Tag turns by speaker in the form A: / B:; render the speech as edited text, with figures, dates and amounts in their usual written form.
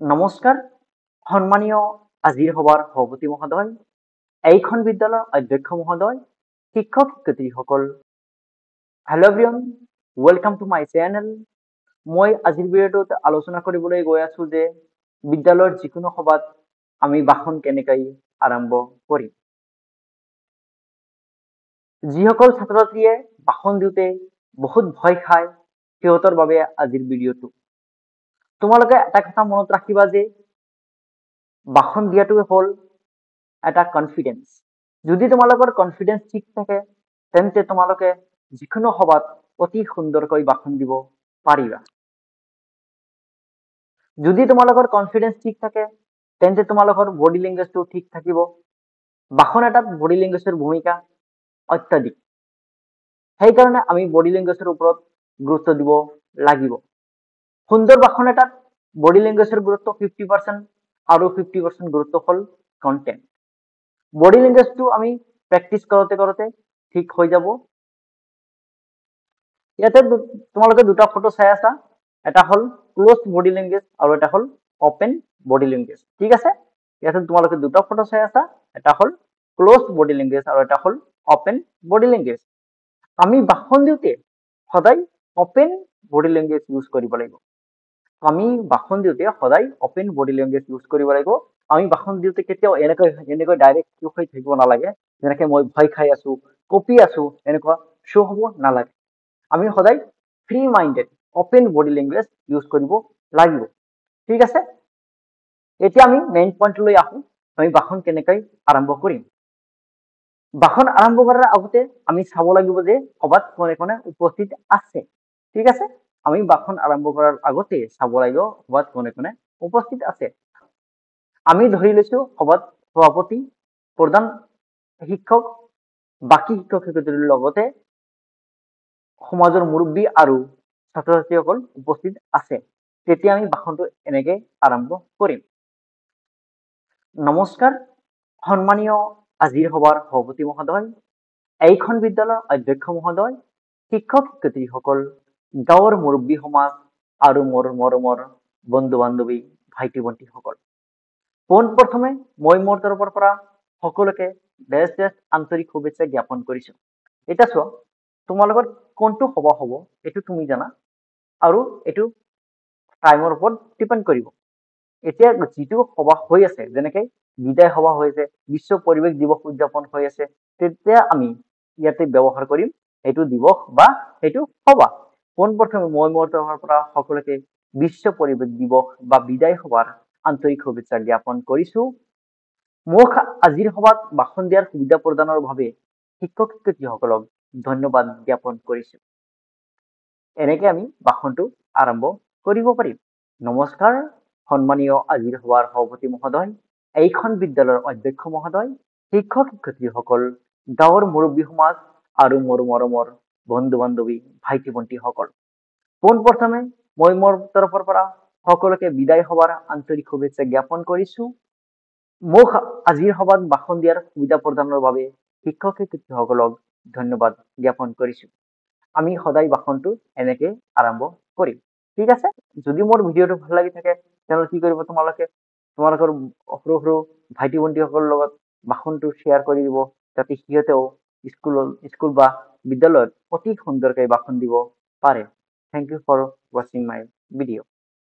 A: নমস্কাৰ সন্মানীয় আজিৰ সভাৰ সভাপতি মহোদয়, এইখন বিদ্যালয়ৰ অধ্যক্ষ মহোদয়, শিক্ষক শিক্ষয়িত্ৰীসকল, hello' everyone, welcome to my channel. মই আজিৰ ভিডিঅ'টোত আলোচনা কৰিবলৈ গৈ আছো যে বিদ্যালয়ৰ যিকোনো সভাত আমি ভাষণ কেনেকৈ আৰম্ভ কৰিম। যিসকল ছাত্ৰ ছাত্ৰীয়ে ভাষণ দিওঁতে বহুত ভয় খায় সিহঁতৰ বাবে আজিৰ ভিডিঅ'টো। তোমালোকে এটা কথা মনত ৰাখিবা যে ভাষণ দিয়াটো হ'ল এটা কনফিডেন্স। যদি তোমালোকৰ কনফিডেন্স ঠিক থাকে তেন্তে তোমালোকে যিকোনো সভাত অতি সুন্দৰকৈ ভাষণ দিব পাৰিবা। যদি তোমালোকৰ কনফিডেন্স ঠিক থাকে তেন্তে তোমালোকৰ বডি লেংগুৱেজটো ঠিক থাকিব। ভাষণ এটাত বডি লেংগুৱেজৰ ভূমিকা অত্যাধিক। সেইকাৰণে আমি বডি লেংগুৱেজৰ ওপৰত গুৰুত্ব দিব লাগিব। সুন্দৰ ভাষণ এটাত বডি লেংগুৱেজৰ গুৰুত্ব 50% আৰু 50% গুৰুত্ব হ'ল কণ্টেণ্ট। বডি লেংগুৱেজটো আমি প্ৰেক্টিচ কৰোঁতে কৰোঁতে ঠিক হৈ যাব। ইয়াতে তোমালোকে দুটা ফটো চাই আছা, এটা হ'ল ক্লোজ বডি লেংগুৱেজ আৰু এটা হ'ল অপেন বডি লেংগুৱেজ। ঠিক আছে, ইয়াতে তোমালোকে দুটা ফটো চাই আছা, এটা হ'ল ক্লোজ বডি লেংগুৱেজ আৰু এটা হ'ল অপেন বডি লেংগুৱেজ। আমি ভাষণ দিওঁতে সদায় অপেন বডি লেংগুৱেজ ইউজ কৰিব লাগিব। আমি ভাষণ দিওঁতে সদায় অপেন বডি লেংগুৱেজ ইউজ কৰিব লাগিব। আমি ভাষণ দিওঁতে কেতিয়াও এনেকৈ ডাইৰেক্ট থিয় হৈ থাকিব নালাগে, যেনেকৈ মই ভয় খাই আছো, কঁপি আছো, এনেকুৱা শ্ব' হ'ব নালাগে। আমি সদায় free minded open body language use কৰিব লাগিব। ঠিক আছে, এতিয়া আমি মেইন পইণ্টলৈ আহোঁ। আমি ভাষণ কেনেকৈ আৰম্ভ কৰিম। ভাষণ আৰম্ভ কৰাৰ আগতে আমি চাব লাগিব যে সভাত কোনে কোনে উপস্থিত আছে। ঠিক আছে, আমি ভাষণ আৰম্ভ কৰাৰ আগতে চাব লাগিব সভাত কোনে কোনে উপস্থিত আছে। আমি ধৰি লৈছো সভাত সভাপতি, প্ৰধান শিক্ষক, বাকী শিক্ষক শিক্ষয়িত্ৰীৰ লগতে সমাজৰ মুৰব্বী আৰু ছাত্ৰ ছাত্ৰীসকল উপস্থিত আছে। তেতিয়া আমি ভাষণটো এনেকে আৰম্ভ কৰিম। নমস্কাৰ সন্মানীয় আজিৰ সভাৰ সভাপতি মহোদয়, এইখন বিদ্যালয়ৰ অধ্যক্ষ মহোদয়, শিক্ষক শিক্ষয়িত্ৰীসকল, গাঁৱৰ মুৰব্বী সমাজ আৰু মোৰ মৰমৰ বন্ধু বান্ধৱী, ভাইটি ভণ্টিসকল, পোনপ্ৰথমে মই মোৰ তৰফৰ পৰা সকলোকে বেষ্ট আন্তৰিক শুভেচ্ছা জ্ঞাপন কৰিছো। এতিয়া চোৱা, তোমালোকৰ কোনটো সভা হ'ব এইটো তুমি জানা আৰু এইটো টাইমৰ ওপৰত ডিপেণ্ড কৰিব। এতিয়া যিটো সভা হৈ আছে, যেনেকৈ বিদায় সভা হৈ আছে, বিশ্ব পৰিৱেশ দিৱস উদযাপন হৈ আছে, তেতিয়া আমি ইয়াতে ব্যৱহাৰ কৰিম এইটো দিৱস বা এইটো সভা। পোনপ্ৰথমে মই মোৰ তৰফৰ পৰা সকলোকে বিশ্ব পৰিৱেশ দিৱস বা বিদায় সভাৰ আন্তৰিক শুভেচ্ছা জ্ঞাপন কৰিছো। মোক আজিৰ সভাত ভাষণ দিয়াৰ সুবিধা প্ৰদানৰ বাবে শিক্ষক শিক্ষয়িত্ৰীসকলক ধন্যবাদ জ্ঞাপন কৰিছো। এনেকে আমি ভাষণটো আৰম্ভ কৰিব পাৰিম। নমস্কাৰ সন্মানীয় আজিৰ সভাৰ সভাপতি মহোদয়, এইখন বিদ্যালয়ৰ অধ্যক্ষ মহোদয়, শিক্ষক শিক্ষয়িত্ৰীসকল, গাঁৱৰ মুৰব্বী সমাজ আৰু মোৰ মৰমৰ বন্ধু বান্ধৱী, ভাইটি ভণ্টিসকল, পোনপ্ৰথমে মই মোৰ তৰফৰ পৰা সকলোকে বিদায় সভাৰ আন্তৰিক শুভেচ্ছা জ্ঞাপন কৰিছো। মোক আজিৰ সভাত ভাষণ দিয়াৰ সুবিধা প্ৰদানৰ বাবে শিক্ষক শিক্ষয়িত্ৰীসকলক ধন্যবাদ জ্ঞাপন কৰিছো। আমি সদায় ভাষণটো এনেকে আৰম্ভ কৰিম। ঠিক আছে, যদি মোৰ ভিডিঅ'টো ভাল লাগি থাকে তেনেহ'লে কি কৰিব, তোমালোকৰ সৰু সৰু ভাইটি ভণ্টিসকলৰ লগত ভাষণটো শ্বেয়াৰ কৰি দিব, যাতে সিহঁতেও স্কুল বা বিদ্যালয়ত অতি সুন্দৰকৈ ভাষণ দিব পাৰে। থেংক ইউ ফৰ ৱাচিং মাই ভিডিঅ'।